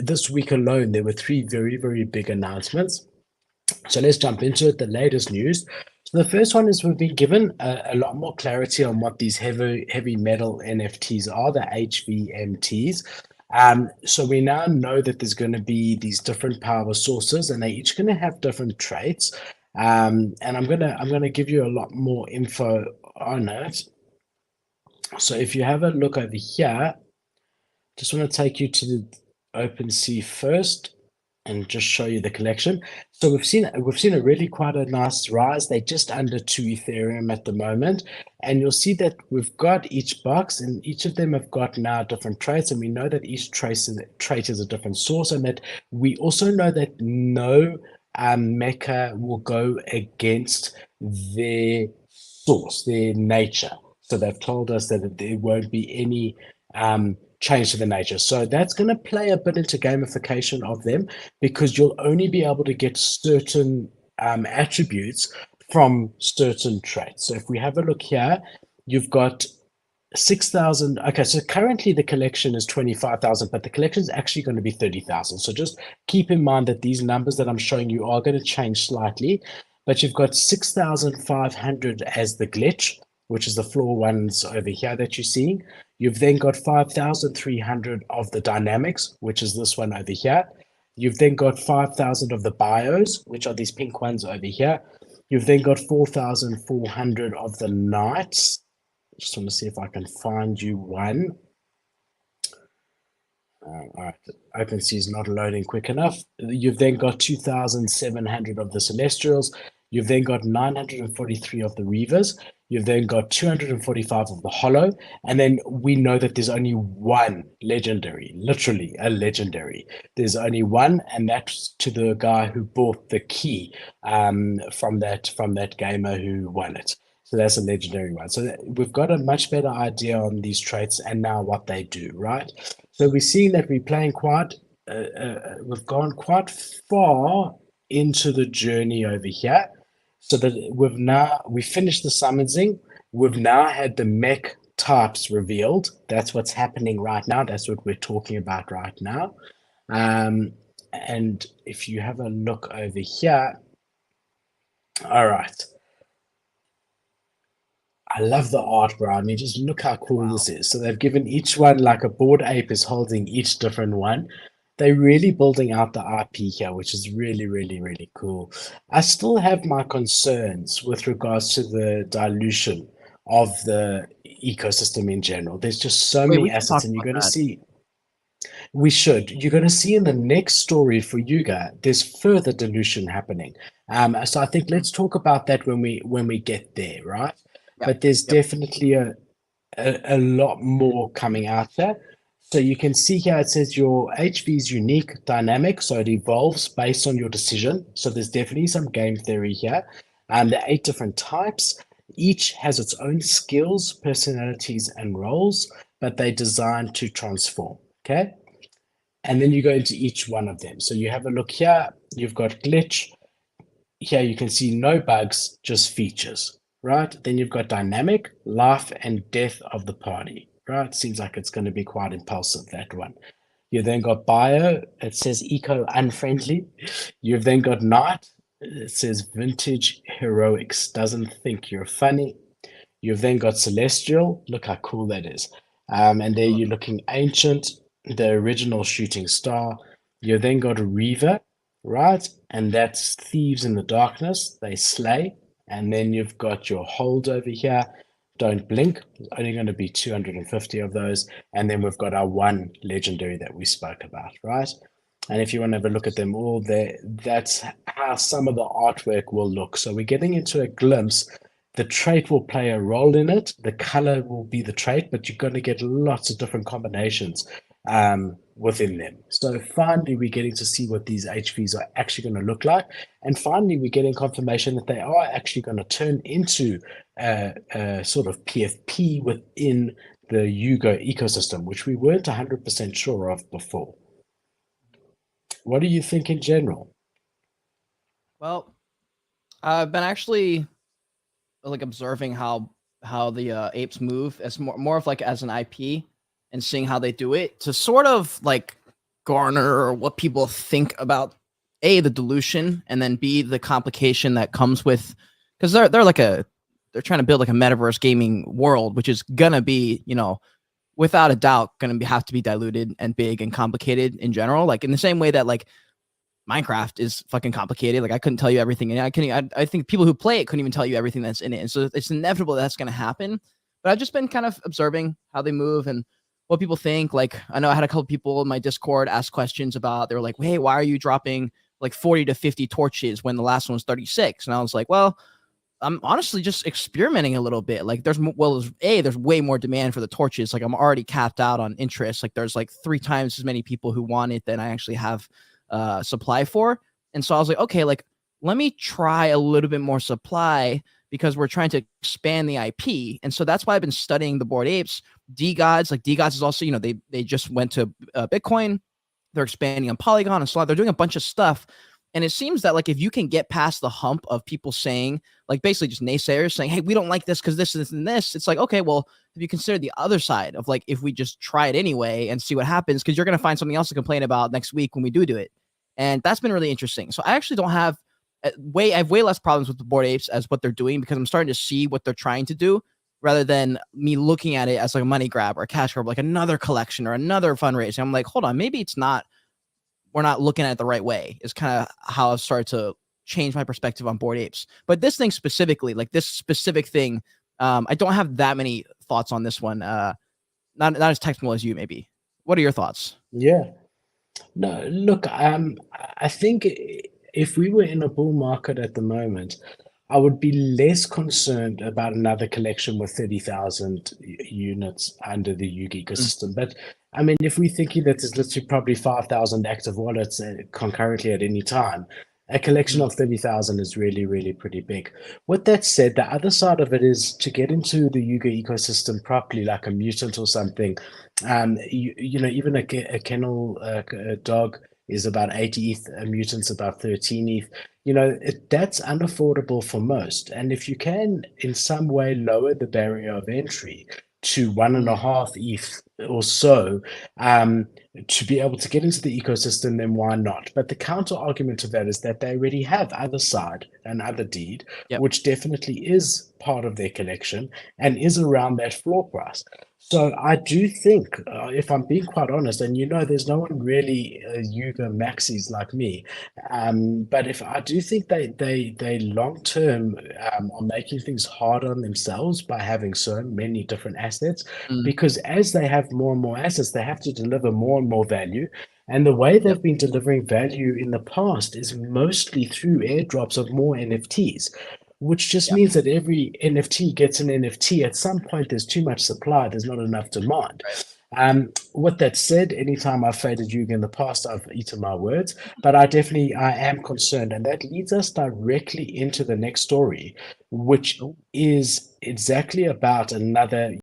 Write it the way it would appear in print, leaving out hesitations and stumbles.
This week alone, there were three very, very big announcements. So let's jump into it. The latest news. So the first one is we've been given a lot more clarity on what these heavy metal NFTs are, the HVMTs. So we now know that there's going to be these different power sources, and they're each going to have different traits. And I'm gonna give you a lot more info on it. So if you have a look over here, just want to take you to the OpenSea first and just show you the collection. So we've seen a really quite a nice rise. They're just under 2 Ethereum at the moment. And you'll see that we've got each box, and each of them have got now different traits. And we know that each trait is a different source, and that we also know that no mecha will go against their source, their nature. So they've told us that there won't be any change to the nature. So that's going to play a bit into gamification of them, because you'll only be able to get certain attributes from certain traits. So if we have a look here, you've got 6,000. Okay, so currently the collection is 25,000, but the collection is actually going to be 30,000. So just keep in mind that these numbers that I'm showing you are going to change slightly, but you've got 6,500 as the glitch, which is the floor ones over here that you're seeing. You've then got 5,300 of the dynamics, which is this one over here. You've then got 5,000 of the bios, which are these pink ones over here. You've then got 4,400 of the knights. Just want to see if I can find you one. All right, OpenSea is not loading quick enough. You've then got 2,700 of the Celestials. You've then got 943 of the Reavers. You've then got 245 of the Hollow. And then we know that there's only one legendary, literally a legendary. There's only one, and that's to the guy who bought the key from that gamer who won it. So that's a legendary one. So we've got a much better idea on these traits and now what they do, right? So we're seeing that we're playing we've gone quite far into the journey over here. So that we finished the summonsing. We've now had the mech types revealed. That's what's happening right now. That's what we're talking about right now. Um, and if you have a look over here, all right. I love the art, bro. I mean, just look how cool Wow. this is. So they've given each one like a board ape is holding each different one. They're really building out the IP here, which is really, really, really cool. I still have my concerns with regards to the dilution of the ecosystem in general. There's just so Wait, we many should assets, talk and you're about going to that. see, we should. You're going to see in the next story for Yuga, there's further dilution happening. So I think let's talk about that when we get there, right? Yep. But there's Yep. definitely a lot more coming out there. So you can see here it says your HV is unique, dynamic, so it evolves based on your decision. So there's definitely some game theory here. There are 8 different types. Each has its own skills, personalities, and roles, but they're designed to transform. Okay. And then you go into each one of them. So you have a look here, you've got glitch. Here you can see no bugs, just features, right? Then you've got dynamic, life, and death of the party, right? Seems like it's going to be quite impulsive, that one. You then got bio, it says eco unfriendly. You've then got night, it says vintage heroics, doesn't think you're funny. You've then got celestial, look how cool that is. And there you're looking ancient, the original shooting star. You've then got a reaver, right? And that's thieves in the darkness, they slay. And then you've got your hold over here. Don't blink. There's only going to be 250 of those. And then we've got our one legendary that we spoke about, right? And if you want to have a look at them all there, that's how some of the artwork will look. So we're getting into a glimpse. The trait will play a role in it. The color will be the trait, but you're going to get lots of different combinations within them. So finally, we're getting to see what these HVs are actually going to look like. And finally, we're getting confirmation that they are actually going to turn into a sort of PFP within the Yugo ecosystem, which we weren't 100% sure of before. What do you think in general? Well, I've been actually like observing how the apes move as more of like as an IP and seeing how they do it to sort of like garner or what people think about A, the dilution, and then B, the complication that comes with, because they're trying to build like a metaverse gaming world, which is gonna be, without a doubt, gonna have to be diluted and big and complicated in general. Like in the same way that like Minecraft is fucking complicated. Like I couldn't tell you everything in it. I think people who play it couldn't even tell you everything that's in it. And so it's inevitable that's going to happen. But I've just been kind of observing how they move and what people think. Like I know I had a couple people in my Discord ask questions about. They were like, "Hey, why are you dropping like 40 to 50 torches when the last one was 36?" And I was like, "Well, I'm honestly just experimenting a little bit. Like there's way more demand for the torches. Like I'm already capped out on interest. Like there's like 3 times as many people who want it than I actually have supply for." And so I was like, okay, like let me try a little bit more supply because we're trying to expand the IP. And so that's why I've been studying the Bored Apes. DeGods, like DeGods is also, they just went to Bitcoin. They're expanding on Polygon and Solana. They're doing a bunch of stuff. And it seems that like if you can get past the hump of people saying, like basically just naysayers saying, "Hey, we don't like this because this, and this," it's like, okay, well, have you considered the other side of like if we just try it anyway and see what happens? Because you're going to find something else to complain about next week when we do it. And that's been really interesting. So I actually don't have I have way less problems with the Bored Apes as what they're doing because I'm starting to see what they're trying to do rather than me looking at it as like a money grab or a cash grab, like another collection or another fundraising. I'm like, hold on, maybe we're not looking at it the right way is kind of how I've started to change my perspective on Bored Apes. But this thing specifically, like this specific thing, I don't have that many thoughts on this one. Not as technical as you, maybe. What are your thoughts? Yeah. No, look, I think if we were in a bull market at the moment, I would be less concerned about another collection with 30,000 units under the Yuga ecosystem. But I mean, if we're thinking that there's literally probably 5,000 active wallets concurrently at any time, a collection of 30,000 is really, really pretty big. With that said, the other side of it is to get into the Yuga ecosystem properly, like a mutant or something. Even a kennel a dog is about 80 ETH, a mutant's about 13 ETH. That's unaffordable for most. And if you can, in some way, lower the barrier of entry to 1.5 ETH or so, to be able to get into the ecosystem, then why not? But the counter argument to that is that they already have Other Side and Other Deed, Yep. which definitely is part of their collection and is around that floor price. So I do think, if I'm being quite honest, and there's no one really Yuga maxis like me, but if I do think they long term are making things hard on themselves by having so many different assets, Mm, because as they have more and more assets, they have to deliver more and more value. And the way yep. they've been delivering value in the past is mostly through airdrops of more NFTs, which just Yeah. means that every NFT gets an NFT. At some point, there's too much supply, there's not enough demand. Right. With that said, anytime I've faded Yuga in the past, I've eaten my words, but I am concerned. And that leads us directly into the next story, which is exactly about another